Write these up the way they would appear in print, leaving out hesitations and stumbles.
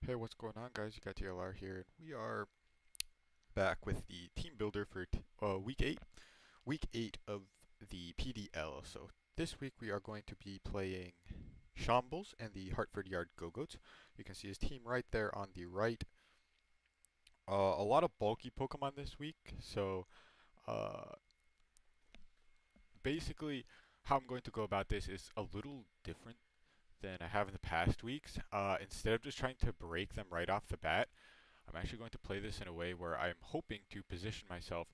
Hey, what's going on, guys? You got TLR here, and we are back with the team builder for week 8 of the PDL. So this week we are going to be playing Shambles and the Hartford Yard Gogoats. You can see his team right there on the right. A lot of bulky Pokemon this week, so uh, basically how I'm going to go about this is a little different than I have in the past weeks. Instead of just trying to break them right off the bat, I'm actually going to play this in a way where I'm hoping to position myself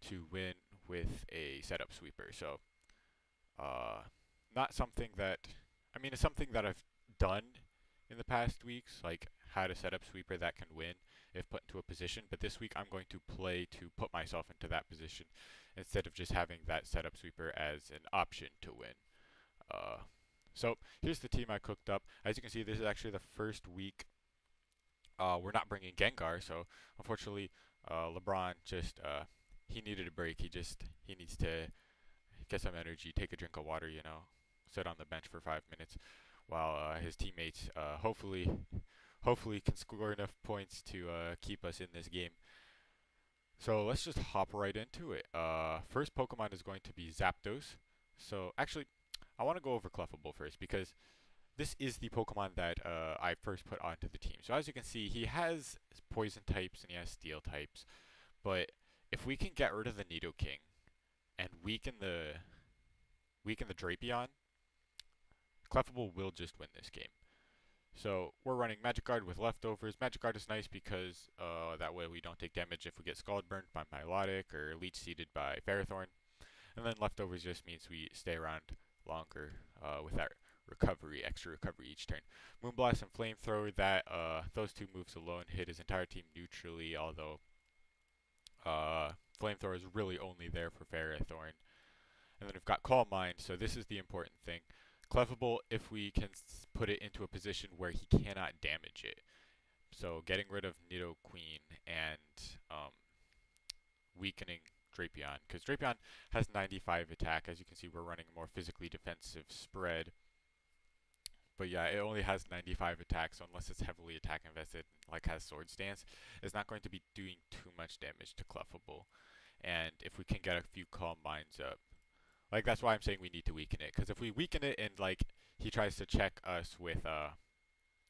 to win with a setup sweeper. So, uh, not something that, I mean, it's something that I've done in the past weeks, like had a setup sweeper that can win if put into a position. But this week I'm going to play to put myself into that position instead of just having that setup sweeper as an option to win. Uh, so here's the team I cooked up. As you can see, this is actually the first week we're not bringing Gengar, so unfortunately, LeBron just he needed a break. He needs to get some energy, take a drink of water, sit on the bench for 5 minutes, while his teammates hopefully can score enough points to keep us in this game. So let's just hop right into it. First Pokemon is going to be Zapdos. So actually, I want to go over Clefable first because this is the Pokemon that I first put onto the team. So as you can see, he has poison types and he has steel types. But if we can get rid of the Nidoking and weaken the Drapion, Clefable will just win this game. So we're running Magic Guard with leftovers. Magic Guard is nice because that way we don't take damage if we get Scald Burnt by Milotic or Leech Seeded by Ferrothorn. And then leftovers just means we stay around longer with that extra recovery each turn. Moonblast and Flamethrower, those two moves alone hit his entire team neutrally, although Flamethrower is really only there for Ferrothorn. And then we've got Calm Mind, so this is the important thing. Clefable, if we can put it into a position where he cannot damage it. So getting rid of Nidoqueen and weakening Drapion, because Drapion has 95 attack. As you can see, we're running a more physically defensive spread. But yeah, it only has 95 attack, so unless it's heavily attack invested, like has Sword Stance, it's not going to be doing too much damage to Clefable. And if we can get a few Calm Minds up, like that's why I'm saying we need to weaken it. Because if we weaken it and like he tries to check us with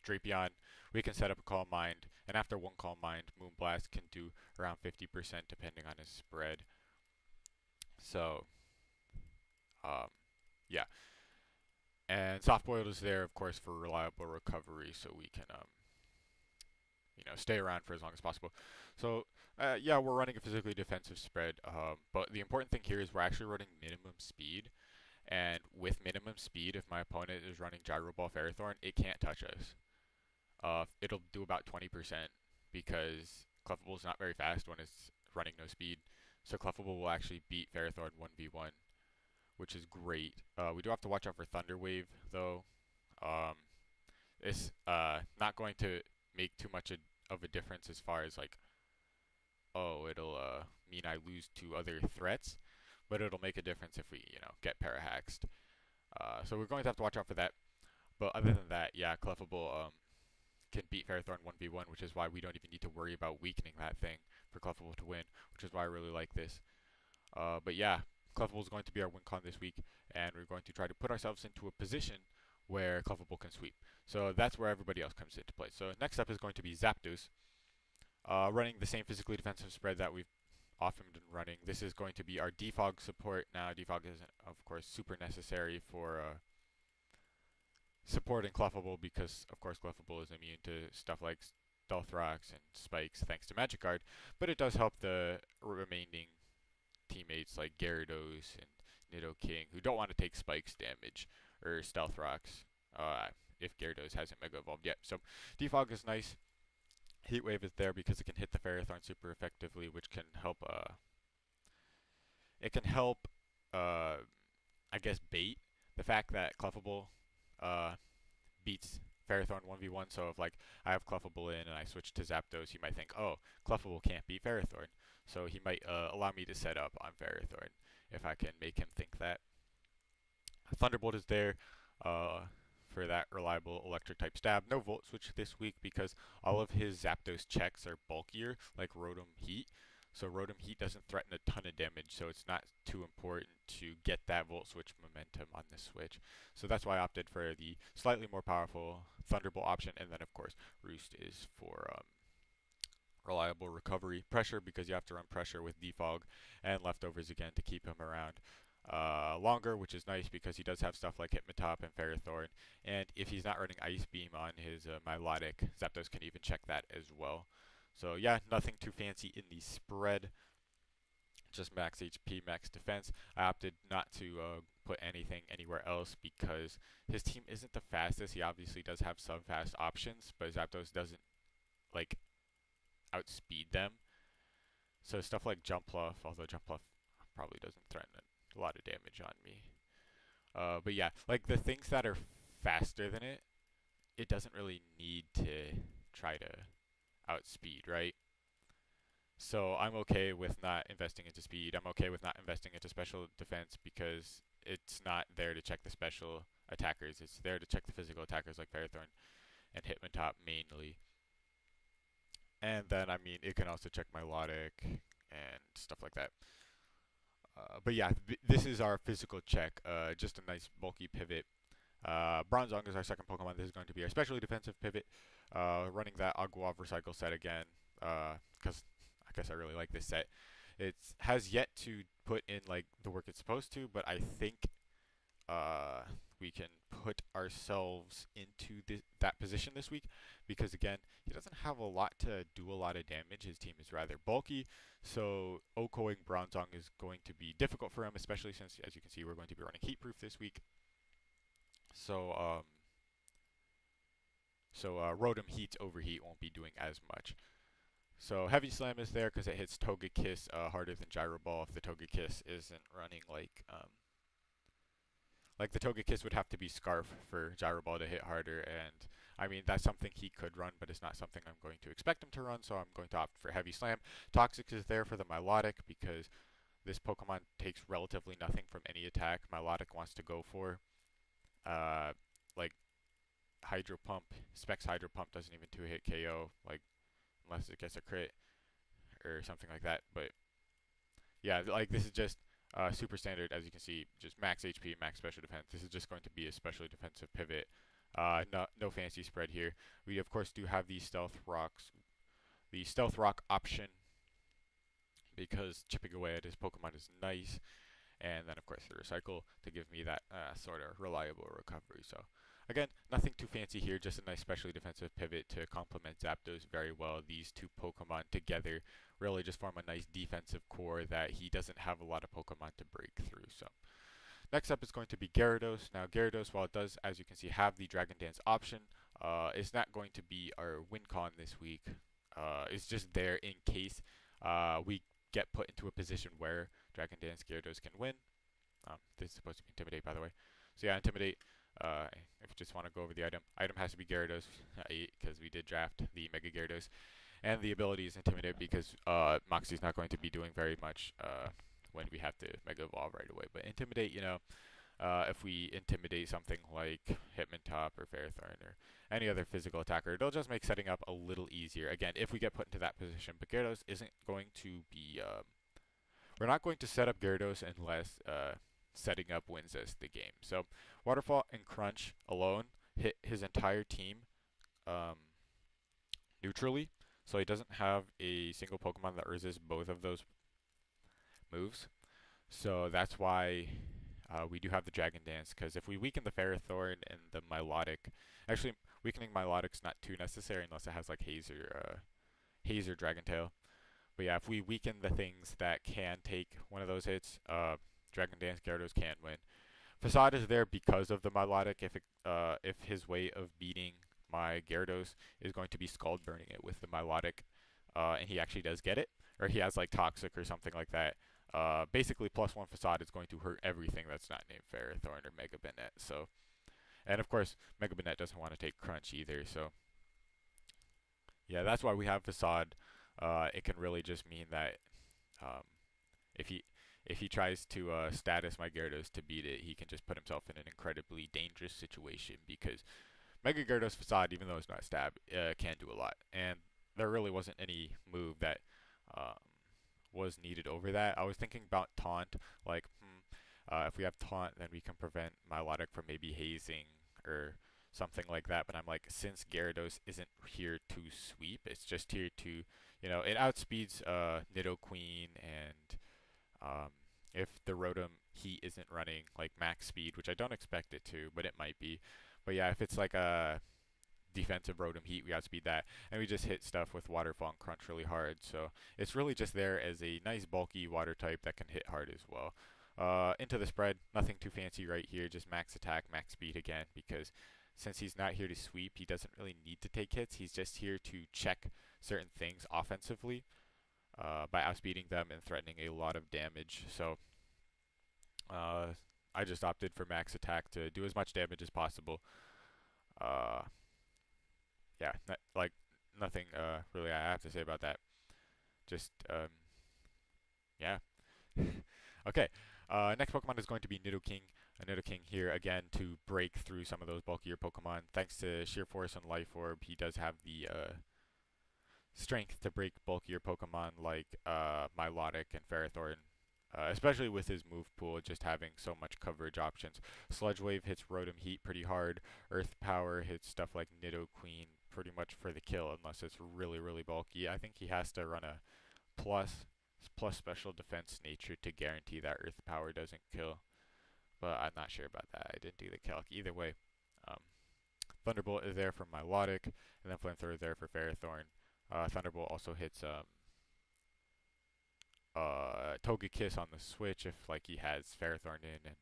Drapion, we can set up a Calm Mind, and after one Calm Mind, Moonblast can do around 50% depending on his spread. So, um, yeah. And Soft Boiled is there, of course, for reliable recovery, so we can, stay around for as long as possible. So, yeah, we're running a physically defensive spread, but the important thing here is we're actually running minimum speed. And with minimum speed, if my opponent is running Gyro Ball Ferrothorn, it can't touch us. It'll do about 20% because Clefable is not very fast when it's running no speed. So Clefable will actually beat Ferrothorn 1v1, which is great. We do have to watch out for Thunder Wave, though. Um, it's not going to make too much of a difference as far as like, oh, it'll mean I lose to other threats, but it'll make a difference if we, get Parahaxed. So we're going to have to watch out for that. But other than that, yeah, Clefable can beat Ferrothorn 1v1, which is why we don't even need to worry about weakening that thing for Clefable to win, which is why I really like this. But yeah, Clefable is going to be our win con this week, and we're going to try to put ourselves into a position where Clefable can sweep. So that's where everybody else comes into play. So next up is going to be Zapdos, running the same physically defensive spread that we've often been running. This is going to be our defog support. Now, defog is, of course, super necessary for supporting Clefable because, of course, Clefable is immune to stuff like Stealth Rocks and Spikes thanks to Magic Guard, but it does help the remaining teammates like Gyarados and Nidoking who don't want to take Spikes damage or Stealth Rocks if Gyarados hasn't Mega Evolved yet. So Defog is nice. Heat Wave is there because it can hit the Ferrothorn super effectively, which can help. It can help. I guess bait the fact that Clefable uh, beats Ferrothorn 1v1. So if like I have Clefable in and I switch to Zapdos, he might think, oh, Clefable can't beat Ferrothorn. So he might allow me to set up on Ferrothorn if I can make him think that. Thunderbolt is there for that reliable electric type stab. No Volt Switch this week because all of his Zapdos checks are bulkier, like Rotom Heat. So Rotom Heat doesn't threaten a ton of damage, so it's not too important to get that Volt Switch momentum on this switch. So that's why I opted for the slightly more powerful Thunderbolt option, and then of course Roost is for reliable recovery. Pressure because you have to run pressure with Defog, and Leftovers again to keep him around longer, which is nice because he does have stuff like Hitmontop and Ferrothorn, and if he's not running Ice Beam on his Milotic, Zapdos can even check that as well. So yeah, nothing too fancy in the spread, just max HP, max defense. I opted not to put anything anywhere else because his team isn't the fastest. He obviously does have some fast options, but Zapdos doesn't like outspeed them. So stuff like Jumpluff, although Jumpluff probably doesn't threaten a lot of damage on me. But yeah, like the things that are faster than it, it doesn't really need to try to outspeed, right? So I'm okay with not investing into speed. I'm okay with not investing into special defense because it's not there to check the special attackers. It's there to check the physical attackers like Ferrothorn and Hitmontop mainly. And then, I mean, it can also check Milotic and stuff like that. But yeah, this is our physical check. Just a nice bulky pivot. Bronzong is our second Pokemon. This is going to be our specially defensive pivot. Running that Aguav Recycle set again, because I guess I really like this set. It has yet to put in like the work it's supposed to, but I think we can put ourselves into that position this week because again, he doesn't have a lot to do a lot of damage. His team is rather bulky, so OHKOing Bronzong is going to be difficult for him, especially since, as you can see, we're going to be running Heat Proof this week. So Rotom Heat's Overheat won't be doing as much. So Heavy Slam is there because it hits Togekiss harder than Gyro Ball. If the Togekiss isn't running like the Togekiss would have to be Scarf for Gyro Ball to hit harder, and I mean that's something he could run, but it's not something I'm going to expect him to run, so I'm going to opt for Heavy Slam. Toxic is there for the Milotic because this Pokemon takes relatively nothing from any attack. Milotic wants to go for like Hydro Pump. Specs Hydro Pump doesn't even 2-hit KO, like unless it gets a crit or something like that. But yeah, like this is just super standard, as you can see, just max HP, max special defense. This is just going to be a specially defensive pivot. No fancy spread here. We of course do have these Stealth Rocks, the Stealth Rock option, because chipping away at his Pokemon is nice. And then of course the Recycle to give me that sort of reliable recovery. So again, nothing too fancy here, just a nice specially defensive pivot to complement Zapdos very well. These two Pokemon together really just form a nice defensive core that he doesn't have a lot of Pokemon to break through. So next up is going to be Gyarados. Now Gyarados, while it does, as you can see, have the Dragon Dance option, is not going to be our win con this week. It's just there in case we get put into a position where Dragon Dance Gyarados can win. This is supposed to be Intimidate, by the way. So yeah, Intimidate. If you just want to go over the item has to be Gyarados, because we did draft the Mega Gyarados. And the ability is Intimidate because Moxie's not going to be doing very much when we have to Mega Evolve right away. But Intimidate, if we intimidate something like Hitmontop or Ferrothorn or any other physical attacker, it'll just make setting up a little easier. Again, if we get put into that position, but Gyarados isn't going to be... we're not going to set up Gyarados unless setting up wins us the game. So Waterfall and Crunch alone hit his entire team neutrally. So he doesn't have a single Pokemon that resists both of those moves. So that's why we do have the Dragon Dance, because if we weaken the Ferrothorn and the Milotic, actually weakening Milotic's not too necessary unless it has like Hazer Dragon Tail. But yeah, if we weaken the things that can take one of those hits, Dragon Dance Gyarados can win. Facade is there because of the Milotic. If his way of beating my Gyarados is going to be Scald Burning it with the Milotic, and he actually does get it, or he has like Toxic or something like that, basically +1 Facade is going to hurt everything that's not named Ferrothorn or Mega Banette. So, and of course, Mega Banette doesn't want to take Crunch either. So, yeah, that's why we have Facade. It can really just mean that if if he tries to status my Gyarados to beat it, he can just put himself in an incredibly dangerous situation because Mega Gyarados Facade, even though it's not stab, can do a lot. And there really wasn't any move that um, was needed over that. I was thinking about Taunt, like, if we have Taunt, then we can prevent Milotic from maybe hazing or something like that. But I'm like, since Gyarados isn't here to sweep, it's just here to, it outspeeds Nidoqueen and um, if the Rotom Heat isn't running like max speed, which I don't expect it to, but it might be. But yeah, if it's like a defensive Rotom Heat, we outspeed that, and we just hit stuff with Waterfall and Crunch really hard. So it's really just there as a nice bulky water type that can hit hard as well. Into the spread, nothing too fancy right here, just max attack, max speed again, because since he's not here to sweep, he doesn't really need to take hits. He's just here to check certain things offensively by outspeeding them and threatening a lot of damage. So uh, I just opted for max attack to do as much damage as possible. Uh, yeah, like nothing really I have to say about that. Just yeah. Okay. Next Pokemon is going to be Nidoking. A Nidoking here again to break through some of those bulkier Pokemon. Thanks to Sheer Force and Life Orb, he does have the strength to break bulkier Pokemon like Milotic and Ferrothorn, especially with his move pool just having so much coverage options. Sludge Wave hits Rotom Heat pretty hard. Earth Power hits stuff like Nidoqueen pretty much for the kill unless it's really, really bulky. I think he has to run a plus special defense nature to guarantee that Earth Power doesn't kill. But I'm not sure about that. I didn't do the calc. Either way, um, Thunderbolt is there for Milotic, and then Flamethrower is there for Ferrothorn. Thunderbolt also hits Togekiss on the switch if like he has Ferrothorn in, and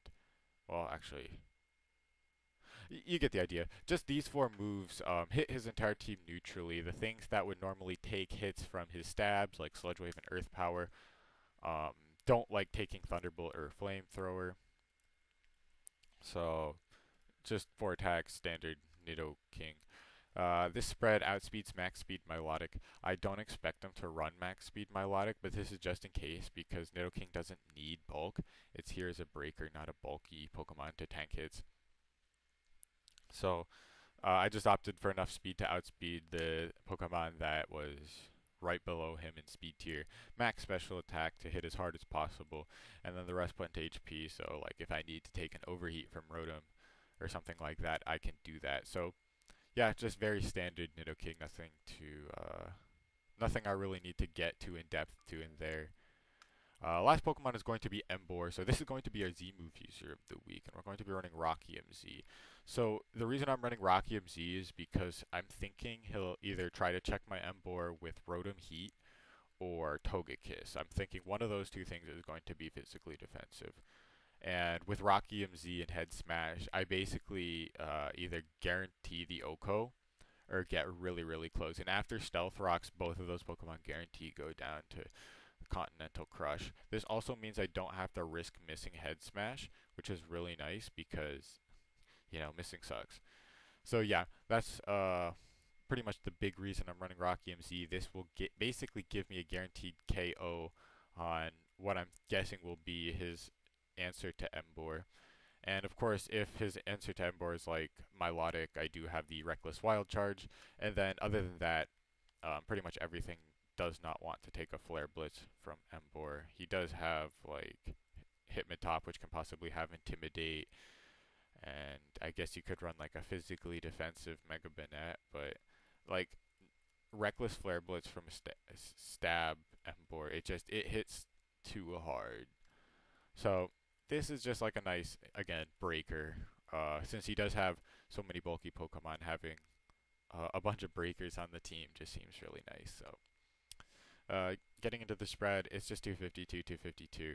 well, actually, you get the idea. Just these four moves hit his entire team neutrally. The things that would normally take hits from his stabs, like Sludge Wave and Earth Power, um, don't like taking Thunderbolt or Flamethrower. So, just 4 attacks, standard Nidoking. This spread outspeeds max speed Milotic. I don't expect him to run max speed Milotic, but this is just in case because Nidoking doesn't need bulk. It's here as a breaker, not a bulky Pokemon to tank hits. So I just opted for enough speed to outspeed the Pokemon that was right below him in speed tier. Max special attack to hit as hard as possible, and then the rest put into HP. So like if I need to take an overheat from Rotom or something like that, I can do that. So yeah, just very standard Nidoking. Nothing I really need to get too in depth to in there. Last Pokemon is going to be Emboar. So this is going to be our Z move user of the week, and we're going to be running Rocky MZ. So the reason I'm running Rocky MZ is because I'm thinking he'll either try to check my Emboar with Rotom Heat or Togekiss. I'm thinking one of those two things is going to be physically defensive. And with Rocky MZ and Head Smash, I basically either guarantee the OHKO or get really, really close. And after Stealth Rocks, both of those Pokemon guarantee go down to Continental Crush. This also means I don't have to risk missing Head Smash, which is really nice because, missing sucks. So yeah, that's pretty much the big reason I'm running Rocky MZ. This will basically give me a guaranteed KO on what I'm guessing will be his answer to Emboar. And of course, if his answer to Emboar is like Milotic, I do have the Reckless Wild Charge. And then other than that, pretty much everything does not want to take a Flare Blitz from Emboar. He does have like Hitmontop, which can possibly have Intimidate, and I guess you could run like a physically defensive Mega Banette, but like Reckless Flare Blitz from a stab Emboar, it hits too hard. So this is just like a nice, again, breaker. Since he does have so many bulky Pokemon, having a bunch of breakers on the team just seems really nice. So getting into the spread, it's just 252, 252.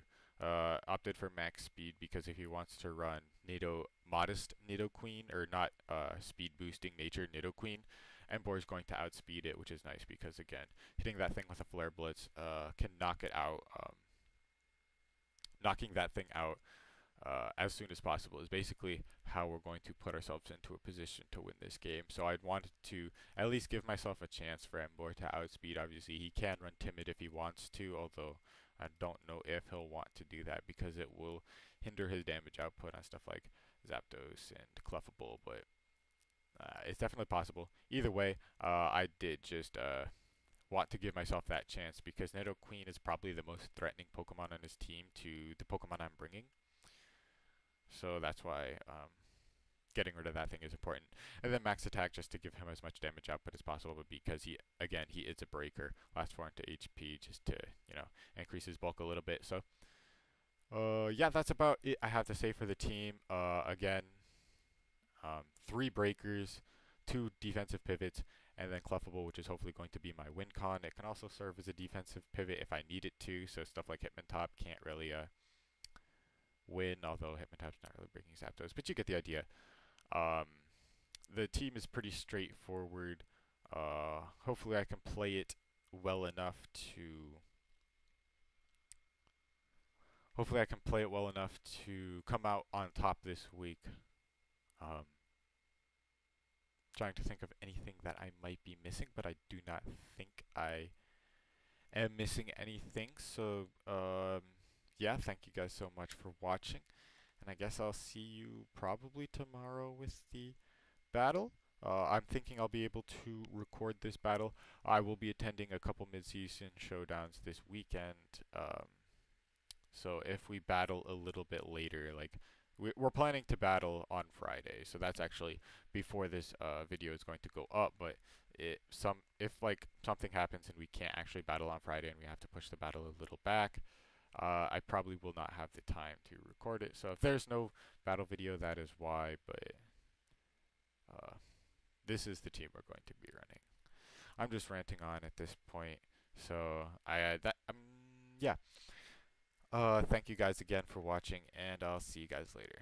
Opted for max speed because if he wants to run modest Nidoqueen, or not speed boosting nature Nidoqueen, Emboar is going to outspeed it, which is nice because again, hitting that thing with a Flare Blitz can knock it out. Knocking that thing out as soon as possible is basically how we're going to put ourselves into a position to win this game. So I'd wanted to at least give myself a chance for Emboar to outspeed. Obviously, he can run Timid if he wants to, although I don't know if he'll want to do that because it will hinder his damage output on stuff like Zapdos and Clefable, but it's definitely possible. Either way, I did just want to give myself that chance because Nidoqueen is probably the most threatening Pokemon on his team to the Pokemon I'm bringing. So that's why getting rid of that thing is important. And then max attack just to give him as much damage output as possible, but because he is a breaker, last 4 into HP just to, increase his bulk a little bit. So yeah, that's about it I have to say for the team. Again, 3 breakers, 2 defensive pivots, and then Clefable, which is hopefully going to be my win con. It can also serve as a defensive pivot if I need it to, so stuff like Hitmontop can't really win, although Hitmontop's not really breaking Zapdos, but you get the idea. Um, the team is pretty straightforward. Hopefully I can play it well enough to come out on top this week. Um, Trying to think of anything that I might be missing, but I do not think I am missing anything. So, yeah, thank you guys so much for watching. And I guess I'll see you probably tomorrow with the battle. I'm thinking I'll be able to record this battle. I will be attending a couple mid-season showdowns this weekend. So if we battle a little bit later, like we're planning to battle on Friday, so that's actually before this video is going to go up. But if like something happens and we can't actually battle on Friday and we have to push the battle a little back, I probably will not have the time to record it. So if there's no battle video, that is why. But this is the team we're going to be running. I'm just ranting on at this point. So yeah. Thank you guys again for watching, and I'll see you guys later.